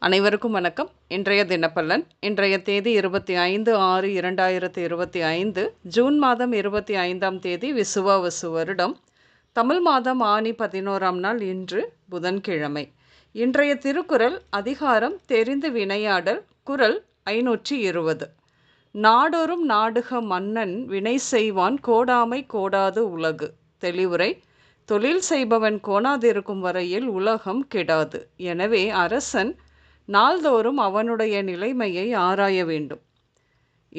அனைவருக்கும் வணக்கம். இன்றைய தினப்பலன். இன்றைய தேதி 25/6/2025, ஜூன் மாதம் 25ஆம் தேதி, விசுவாவசு வருடம், தமிழ் மாதம் ஆனி 11ஆம் நாள், இன்று புதன்கிழமை. இன்றைய திருக்குறள் அதிகாரம் தெரிந்து வினையாடல். குறள் 520. நாடொறும் நாடுக மன்னன் வினை செய்வான் கோடாமை கோடாது உலகு. தெளிவுரை: தொழில் செய்பவன் கோணாதிருக்கும் வரையில் உலகம் கெடாது. எனவே அரசன் நாள்தோறும் அவனுடைய நிலைமையை ஆராய வேண்டும்.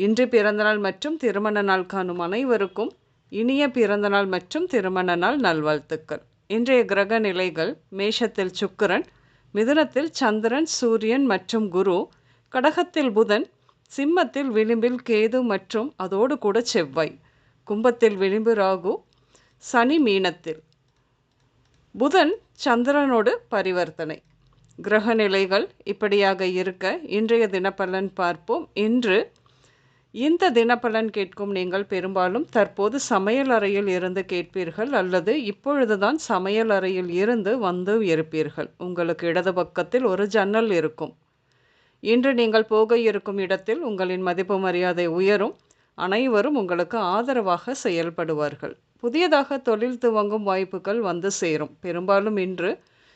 இன்று பிறந்தநாள் மற்றும் திருமண நாள் காணும் அனைவருக்கும் இனிய பிறந்தநாள் மற்றும் திருமண நாள் நல்வாழ்த்துக்கள். இன்றைய கிரக நிலைகள்: மேஷத்தில் சுக்கிரன், மிதுனத்தில் சந்திரன், சூரியன் மற்றும் குரு, கடகத்தில் புதன், சிம்மத்தில் விளிம்பில் கேது மற்றும் அதோடு கூட செவ்வாய், கும்பத்தில் விளிம்பு ராகு, சனி மீனத்தில். புதன் சந்திரனோடு பரிவர்த்தனை. கிரக நிலைகள் இப்படியாக இருக்க இன்றைய தினப்பலன் பார்ப்போம். இந்த தினப்பலன் கேட்கும் நீங்கள் பெரும்பாலும் தற்போது சமையல் அறையில் இருந்து கேட்பீர்கள், அல்லது இப்பொழுதுதான் சமையல் அறையில் இருந்து வந்து இருப்பீர்கள். உங்களுக்கு இடது பக்கத்தில் ஒரு ஜன்னல் இருக்கும். இன்று நீங்கள் போக இருக்கும் இடத்தில் உங்களின் மதிப்பு மரியாதை உயரும். அனைவரும் உங்களுக்கு ஆதரவாக செயல்படுவார்கள். புதியதாக தொழில் துவங்கும் வாய்ப்புகள் வந்து சேரும். பெரும்பாலும் இன்று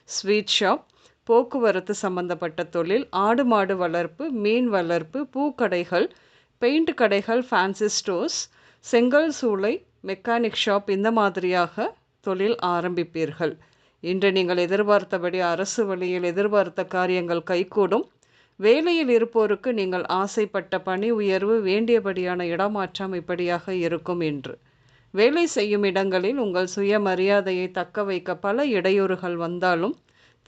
ஸ்வீட் ஷாப், போக்குவரத்து சம்பந்தப்பட்ட தொழில், ஆடு மாடு வளர்ப்பு, மீன் வளர்ப்பு, பூக்கடைகள், பெயிண்ட் கடைகள், ஃபேன்சி ஸ்டோர்ஸ், செங்கல் சூளை, மெக்கானிக் ஷாப், இந்த மாதிரியாக தொழில் ஆரம்பிப்பீர்கள். இன்று நீங்கள் எதிர்பார்த்தபடி அரசு வழியில் எதிர்பார்த்த காரியங்கள் கைகூடும். வேலையில் இருப்போருக்கு நீங்கள் ஆசைப்பட்ட பணி உயர்வு, வேண்டியபடியான இடமாற்றம் இப்படியாக இருக்கும். இன்று வேலை செய்யும் இடங்களில் உங்கள் சுயமரியாதையை தக்க வைக்க பல இடையூறுகள் வந்தாலும்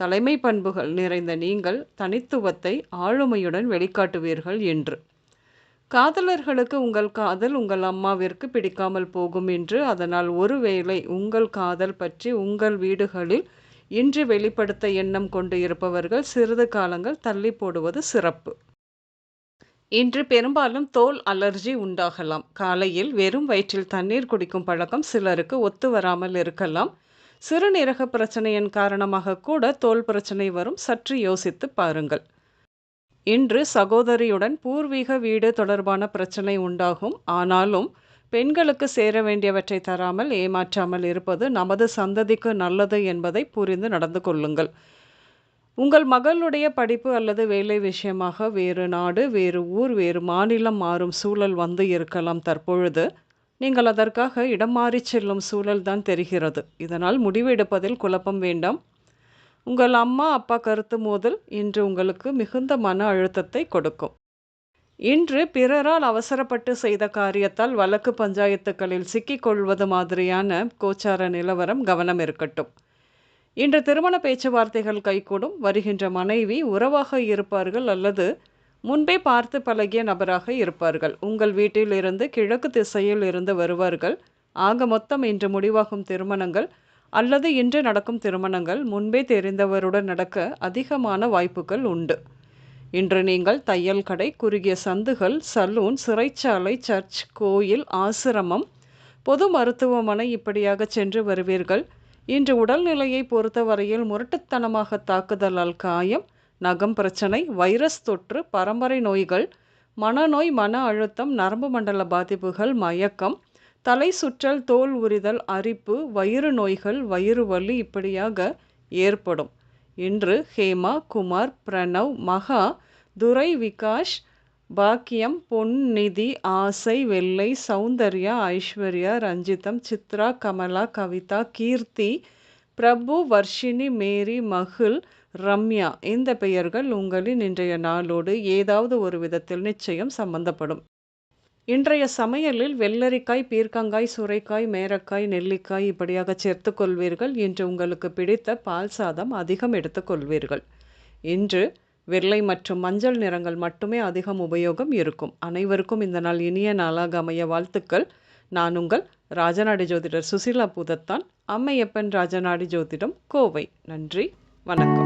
தலைமை பண்புகள் நிறைந்த நீங்கள் தனித்துவத்தை ஆளுமையுடன் வெளிக்காட்டுவீர்கள். என்று காதலர்களுக்கு உங்கள் காதல் உங்கள் அம்மாவிற்கு பிடிக்காமல் போகும் என்று. அதனால் ஒருவேளை உங்கள் காதல் பற்றி உங்கள் வீடுகளில் இன்று வெளிப்படுத்த எண்ணம் கொண்டு இருப்பவர்கள் சிறிது காலங்கள் தள்ளி போடுவது சிறப்பு. இன்று பெரும்பாலும் தோல் அலர்ஜி உண்டாகலாம். காலையில் வெறும் வயிற்றில் தண்ணீர் குடிக்கும் பழக்கம் சிலருக்கு ஒத்து வராமல் இருக்கலாம். சிறுநீரக பிரச்சனையின் காரணமாக கூட தோல் பிரச்சனை வரும். சற்று யோசித்து பாருங்கள். இன்று சகோதரியுடன் பூர்வீக வீடு தொடர்பான பிரச்சனை உண்டாகும். ஆனாலும் பெண்களுக்கு சேர வேண்டியவற்றை தராமல் ஏமாற்றாமல் இருப்பது நமது சந்ததிக்கு நல்லது என்பதை புரிந்து நடந்து கொள்ளுங்கள். உங்கள் மகளுடைய படிப்பு அல்லது வேலை விஷயமாக வேறு நாடு, வேறு ஊர், வேறு மாநிலம் மாறும் சூழல் வந்து இருக்கலாம். தற்பொழுது நீங்கள் அதற்காக இடம் மாறி செல்லும் சூழல் தான் தெரிகிறது. இதனால் முடிவெடுப்பதில் குழப்பம் வேண்டாம். உங்கள் அம்மா அப்பா கருத்து மோதல் இன்று உங்களுக்கு மிகுந்த மன அழுத்தத்தை கொடுக்கும். இன்று பிறரால் அவசரப்பட்டு செய்த காரியத்தால் வழக்கு பஞ்சாயத்துக்களில் சிக்கிக்கொள்வது மாதிரியான கோச்சார நிலவரம் கவனம் இருக்கட்டும். இன்று திருமண பேச்சுவார்த்தைகள் கைகூடும். வருகின்ற மனைவி உறவாக இருப்பார்கள் அல்லது முன்பே பார்த்து பழகிய நபராக இருப்பார்கள். உங்கள் வீட்டில் இருந்து கிழக்கு திசையில் இருந்து வருவார்கள். ஆக மொத்தம் இன்று முடிவாகும் திருமணங்கள் அல்லது இன்று நடக்கும் திருமணங்கள் முன்பே தெரிந்தவருடன் நடக்க அதிகமான வாய்ப்புகள் உண்டு. இன்று நீங்கள் தையல் கடை, குறுகிய சந்துகள், சலூன், சிறைச்சாலை, சர்ச், கோயில், ஆசிரமம், பொது மருத்துவமனை இப்படியாக சென்று வருவீர்கள். இன்று உடல்நிலையை பொறுத்தவரையில் முரட்டுத்தனமாக தாக்குதலால் காயம், நகம் பிரச்சனை, வைரஸ் தொற்று, பரம்பரை நோய்கள், மனநோய், மன அழுத்தம், நரம்பு மண்டல பாதிப்புகள், மயக்கம், தலை சுற்றல், தோல் உரிதல், அரிப்பு, வயிறு நோய்கள், வயிறு வலி இப்படியாக ஏற்படும். இன்று ஹேமா, குமார், பிரணவ், மகா, துரை, விகாஷ், பாக்கியம், பொன், நிதி, ஆசை, வெள்ளை, சௌந்தர்யா, ஐஸ்வர்யா, ரஞ்சிதம், சித்ரா, கமலா, கவிதா, கீர்த்தி, பிரபு, வர்ஷினி, மேரி, மகிழ், ரம்யா இந்த பெயர்கள் உங்களின் இன்றைய நாளோடு ஏதாவது ஒரு விதத்தில் நிச்சயம் சம்பந்தப்படும். இன்றைய சமையலில் வெள்ளரிக்காய், பீர்க்கங்காய், சுரைக்காய், மேரக்காய், நெல்லிக்காய் இப்படியாக சேர்த்து கொள்வீர்கள். இன்று உங்களுக்கு பிடித்த பால் சாதம் அதிகம் எடுத்துக்கொள்வீர்கள். இன்று வெள்ளை மற்றும் மஞ்சள் நிறங்கள் மட்டுமே அதிகம் உபயோகம் இருக்கும். அனைவருக்கும் இந்த நாள் இனிய நாளாக அமைய வாழ்த்துக்கள். நான் உங்கள் ராஜநாடி ஜோதிடர் சுசிலா பூதத்தான், அம்மையப்பன் ராஜநாடி ஜோதிடம், கோவை. நன்றி, வணக்கம்.